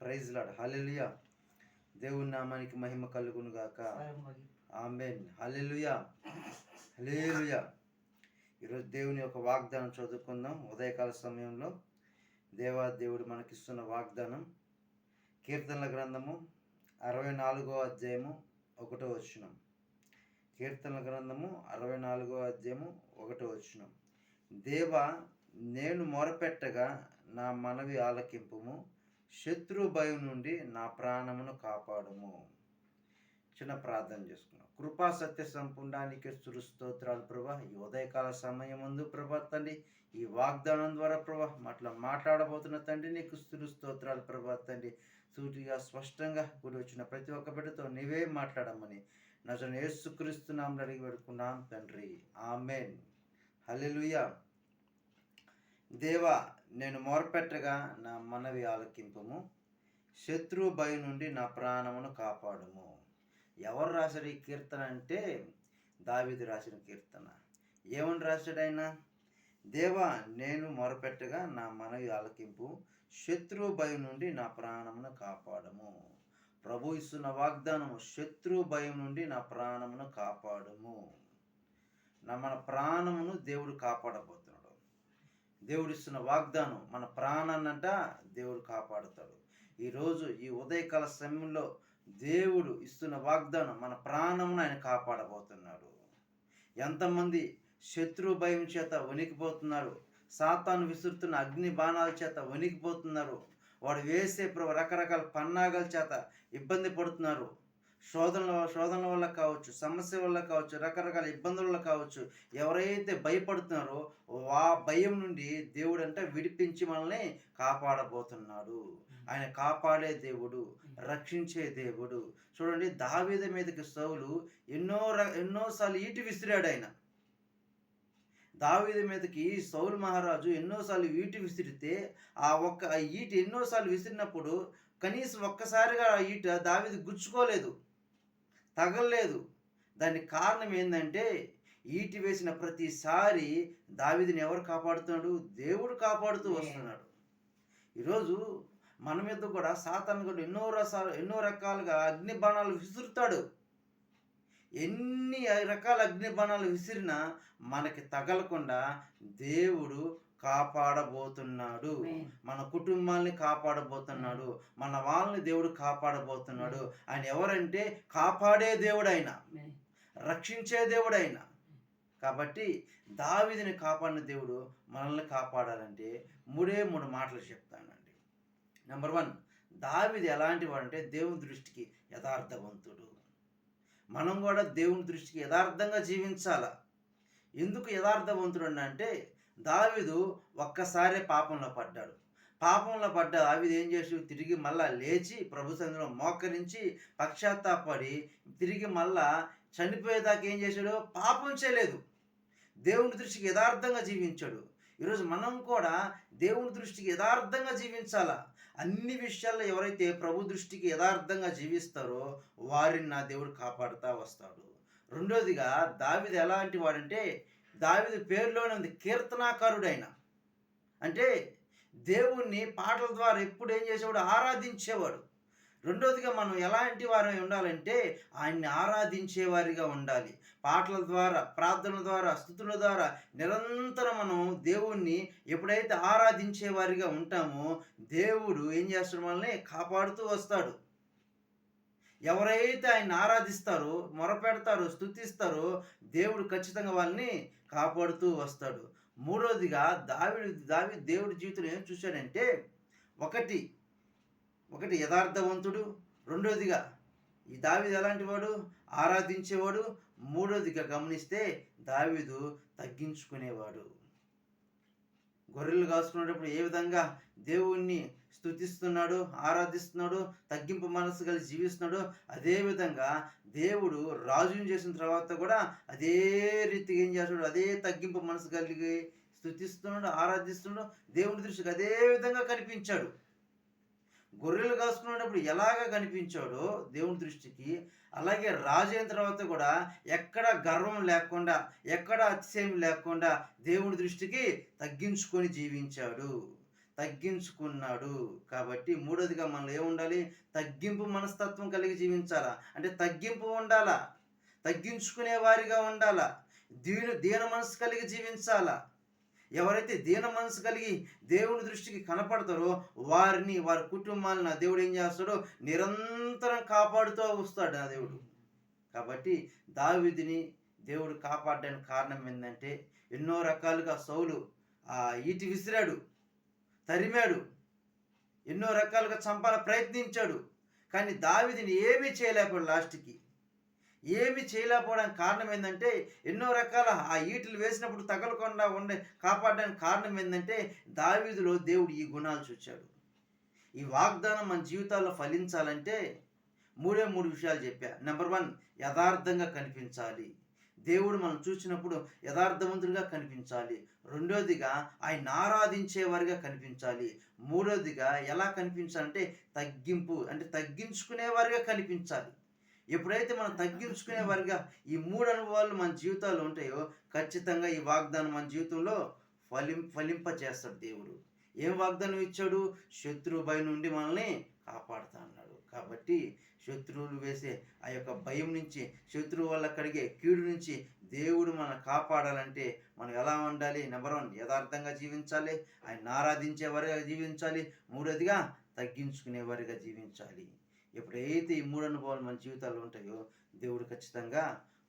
Praise lord. హల్లెలూయా. దేవుని నామానికి మహిమ కలుగును గాక. ఆమేన్. హల్లెలూయా. హల్లెలూయా. ఈరోజు దేవుని యొక్క వాగ్దానం చదువుకుందాం. ఉదయకాల సమయంలో దేవుడు మనకిస్తున్న వాగ్దానం కీర్తనల గ్రంథము 64వ అధ్యాయము 1వ వచనం. కీర్తనల గ్రంథము 64వ అధ్యాయము 1వ వచనం. దేవా, నేను మొరపెట్టగా నా మనవి ఆలకింపుము, శత్రు భయం నుండి నా ప్రాణమును కాపాడుము. చిన్న ప్రార్థన చేసుకున్నాం. కృపా సత్య సంపూర్ణానికి స్తోత్రాలు ప్రభా. ఈ ఉదయకాల సమయం ముందు ప్రభా తండ్రి, ఈ వాగ్దానం ద్వారా ప్రభా మాట్లాడబోతున్న తండ్రి నీకు స్తోత్రాలు ప్రభా తండ్రి. సూటిగా స్పష్టంగా కూడి వచ్చిన ప్రతి ఒక్క బిడ్డతో నీవే మాట్లాడమని నజరేయుడైన యేసుక్రీస్తు నామమున అడిగి వేడుకున్నాం తండ్రి. ఆమేన్. హల్లెలూయా. దేవా, నేను మొరపెట్టగా నా మనవి ఆలకింపుము, శత్రు భయం నుండి నా ప్రాణమును కాపాడుము. ఎవరు రాశాడు ఈ కీర్తన అంటే దావీదు రాసిన కీర్తన. ఏమని రాశాడు ఆయన? దేవా, నేను మొరపెట్టగా నా మనవి ఆలకింపు, శత్రు భయం నుండి నా ప్రాణమును కాపాడము. ప్రభు ఇస్తున్న వాగ్దానము, శత్రు భయం నుండి నా ప్రాణమును కాపాడుము. మన ప్రాణమును దేవుడు కాపాడబోతున్నాడు. దేవుడిస్తున్న వాగ్దానం, మన ప్రాణాన్నంట దేవుడు కాపాడుతాడు. ఈరోజు ఈ ఉదయకాల సమయంలో దేవుడు ఇస్తున్న వాగ్దానం, మన ప్రాణమును ఆయన కాపాడబోతున్నాడు. ఎంతమంది శత్రు భయం చేత వణికిపోతున్నారు, సాతాను విసురుతున్న అగ్ని బాణాల చేత వణికిపోతున్నారు, వాడు వేసే రకరకాల పన్నాగాల చేత ఇబ్బంది పడుతున్నారు. శోధనల వల్ల కావచ్చు, సమస్య వల్ల కావచ్చు, రకరకాల ఇబ్బందుల వల్ల కావచ్చు. ఎవరైతే భయపడుతున్నారో ఆ భయం నుండి దేవుడు అంటే విడిపించి మనల్ని కాపాడబోతున్నాడు. ఆయన కాపాడే దేవుడు, రక్షించే దేవుడు. చూడండి, దావీదు మీదకి సౌలు ఎన్నోసార్లు ఈటి విసిరాడు. ఆయన దావీదు మీదకి సౌలు మహారాజు ఎన్నోసార్లు ఈటి విసిరితే ఆ ఈటి ఎన్నోసార్లు విసిరినప్పుడు కనీసం ఒక్కసారిగా ఆ ఈట దావీదు గుచ్చుకోలేదు, తగలలేదు. దానికి కారణం ఏంటంటే ఈటి వేసిన ప్రతిసారి దావీదుని ఎవరు కాపాడుతున్నాడు? దేవుడు కాపాడుతూ వస్తున్నాడు. ఈరోజు మన మీద కూడా సాతాను కూడా ఎన్నో రకాలుగా అగ్ని బాణాలు విసురుతాడు. ఎన్ని రకాల అగ్ని బాణాలు విసిరినా మనకి తగలకుండా దేవుడు కాపాడబోతున్నాడు. మన కుటుంబాన్ని కాపాడబోతున్నాడు, మన వాళ్ళని దేవుడు కాపాడబోతున్నాడు. ఆయన ఎవరంటే కాపాడే దేవుడు, ఆయన రక్షించే దేవుడు ఆయన. కాబట్టి దావీదుని కాపాడిన దేవుడు మనల్ని కాపాడాలంటే మూడు మాటలు చెప్తానండి. నెంబర్ 1, దావీదు ఎలాంటి వాడంటే దేవుని దృష్టికి యథార్థవంతుడు. మనం కూడా దేవుని దృష్టికి యథార్థంగా జీవించాల. ఎందుకు యథార్థవంతుడు అంటే దావీదు ఒక్కసారే పాపంలో పడ్డాడు. పాపంలో పడ్డ దావీదు ఏం చేసి తిరిగి మళ్ళా లేచి ప్రభు సన్నిధిలో మోకరించి పశ్చాత్తాపడి తిరిగి మళ్ళా చనిపోయేదాకా ఏం చేశాడు? పాపం చేయలేదు. దేవుని దృష్టికి యథార్థంగా జీవించాడు. ఈరోజు మనం కూడా దేవుని దృష్టికి యథార్థంగా జీవించాలా. అన్ని విషయాల్లో ఎవరైతే ప్రభు దృష్టికి యథార్థంగా జీవిస్తారో వారిని నా దేవుడు కాపాడుతూ వస్తాడు. రెండోదిగా దావీదు ఎలాంటి వాడంటే దావీదు పేరులోనే ఉంది కీర్తనాకారుడు. ఆయన అంటే దేవుణ్ణి పాటల ద్వారా ఎప్పుడు ఏం చేసేవాడు? ఆరాధించేవాడు. రెండోదిగా మనం ఎలాంటి వారై ఉండాలంటే ఆయన్ని ఆరాధించేవారిగా ఉండాలి. పాటల ద్వారా, ప్రార్థనల ద్వారా, స్తుతుల ద్వారా నిరంతరం మనం దేవుణ్ణి ఎప్పుడైతే ఆరాధించేవారిగా ఉంటామో దేవుడు ఏం చేస్తాడు? మనల్ని కాపాడుతూ వస్తాడు. ఎవరైతే ఆయన ఆరాధిస్తారో, మొరపెడతారో, స్తుతిస్తారో దేవుడు ఖచ్చితంగా వాళ్ళని కాపాడుతూ వస్తాడు. మూడోదిగా దావీదు దేవుడి జీవితంలో ఏం చూశాడంటే ఒకటి యథార్థవంతుడు. రెండోదిగా ఈ దావీదు ఎలాంటి వాడు? ఆరాధించేవాడు. మూడోదిగా గమనిస్తే దావీదు తగ్గించుకునేవాడు. గొర్రెలు కాసుకునేటప్పుడు ఏ విధంగా దేవుణ్ణి స్తుతిస్తున్నాడు, ఆరాధిస్తున్నాడు, తగ్గింపు మనసు కలిసి జీవిస్తున్నాడు, అదేవిధంగా దేవుడు రాజుని చేసిన తర్వాత కూడా అదే రీతిగా ఏం చేస్తున్నాడు? అదే తగ్గింపు మనసు కలిగి స్తుతిస్తున్నాడు, ఆరాధిస్తున్నాడు. దేవుని దృష్టికి అదే విధంగా కనిపించాడు. గొర్రెలు కాసుకునేటప్పుడు ఎలాగ కనిపించాడో దేవుని దృష్టికి, అలాగే రాజు అయిన తర్వాత కూడా ఎక్కడ గర్వం లేకుండా, ఎక్కడ అతిశయం లేకుండా దేవుని దృష్టికి తగ్గించుకొని జీవించాడు. తగ్గించుకున్నాడు. కాబట్టి మూడోదిగా మనలో ఏముండాలి? తగ్గింపు మనస్తత్వం కలిగి జీవించాలా. అంటే తగ్గింపు ఉండాలా. తగ్గించుకునే వారిగా ఉండాలా. దీన మనసు కలిగి జీవించాలా. ఎవరైతే దీన మనసు కలిగి దేవుని దృష్టికి కనపడతారో వారి కుటుంబాలను నా దేవుడు ఏం చేస్తాడో నిరంతరం కాపాడుతూ వస్తాడు నా దేవుడు. కాబట్టి దావీదుని దేవుడు కాపాడడానికి కారణం ఏంటంటే ఎన్నో రకాలుగా సౌలు ఈటి విసిరాడు, తరిమాడు, ఎన్నో రకాలుగా చంపాలని ప్రయత్నించాడు. కానీ దావీదుని ఏమీ చేయలేకపోయాడు. లాస్ట్కి ఏమి చేయలేకపోవడానికి కారణం ఏంటంటే ఎన్నో రకాల ఆ ఈటలు వేసినప్పుడు తగలకుండా కాపాడడానికి కారణం ఏంటంటే దావీదులో దేవుడు ఈ గుణాలు చూచాడు. ఈ వాగ్దానం మన జీవితాల్లో ఫలించాలంటే మూడు విషయాలు చెప్పా. నెంబర్ 1, యథార్థంగా కనిపించాలి. దేవుడు మనం చూసినప్పుడు యథార్థవంతుడిగా కనిపించాలి. రెండోదిగా ఆయన ఆరాధించేవారిగా కనిపించాలి. మూడోదిగా ఎలా కనిపించాలంటే తగ్గించుకునేవారిగా కనిపించాలి. ఎప్పుడైతే మనం తగ్గించుకునే వారిగా ఈ 3 అనుభవాలు మన జీవితాల్లో ఉంటాయో ఖచ్చితంగా ఈ వాగ్దానం మన జీవితంలో ఫలింపచేస్తాడు దేవుడు. ఏం వాగ్దానం ఇచ్చాడు? శత్రువు భయం నుండి మనల్ని కాపాడుతా అన్నాడు. కాబట్టి శత్రువులు వేసే ఆ యొక్క భయం నుంచి, శత్రువు వల్ల కలిగే కీడు నుంచి దేవుడు మనం కాపాడాలంటే మనం ఎలా ఉండాలి? నెంబర్ 1, యథార్థంగా జీవించాలి. ఆయన ఆరాధించే వారిగా జీవించాలి. మూడోదిగా తగ్గించుకునే వారిగా జీవించాలి. ఎప్పుడైతే ఈ 3 అనుభవాలు మన జీవితాల్లో ఉంటాయో దేవుడు ఖచ్చితంగా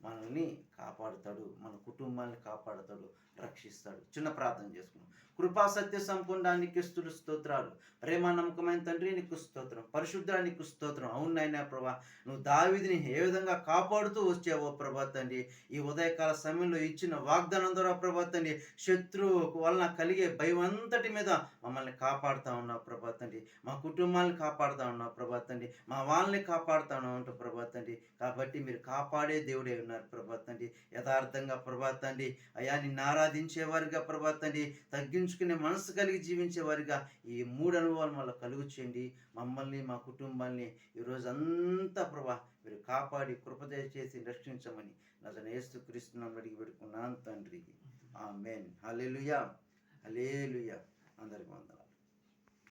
మనల్ని కాపాడుతాడు, మన కుటుంబాన్ని కాపాడుతాడు, రక్షిస్తాడు. చిన్న ప్రార్థన చేసుకున్నాం. కృపా సత్య సంపూర్ణానికి స్తోత్రాలు. ప్రేమ నమ్మకమైన తండ్రి నీకు స్తోత్రం. పరిశుద్ధ నీకు స్తోత్రం. అవును నాయనా ప్రభా, నువ్వు దావీదుని ఏ విధంగా కాపాడుతూ వచ్చావో ప్రభా తండ్రి, ఈ ఉదయకాల సమయంలో ఇచ్చిన వాగ్దానం ద్వారా ప్రభా తండ్రి శత్రువు వలన కలిగే భయం అంతటి మీద మమ్మల్ని కాపాడుతూ ఉన్నావు ప్రభా తండ్రి. మా కుటుంబాన్ని కాపాడుతూ ఉన్నావు ప్రభా తండ్రి. మా వాళ్ళని కాపాడుతూ ఉన్నావు ప్రభా తండ్రి. కాబట్టి మీరు కాపాడే దేవుడే ఉన్నారు ప్రభా తండ్రి. యథార్థంగా ప్రభా తండ్రి అయా నిన్ను ఆరాధించేవారిగా ప్రభా తండ్రి, తగ్గించుకునే మనసు కలిగి జీవించేవారిగా ఈ 3 అనుభవాలు మళ్ళీ కలుగు చేయండి. మమ్మల్ని మా కుటుంబాన్ని ఈరోజు అంతా ప్రభా మీరు కాపాడి కృపదయ చేసి రక్షించమని నజరేయుడైన యేసుక్రీస్తు నామమున అడిగి పెట్టుకున్నాను తండ్రి. ఆమేన్. హల్లెలూయా, హల్లెలూయా. అందరికీ వందనాలు.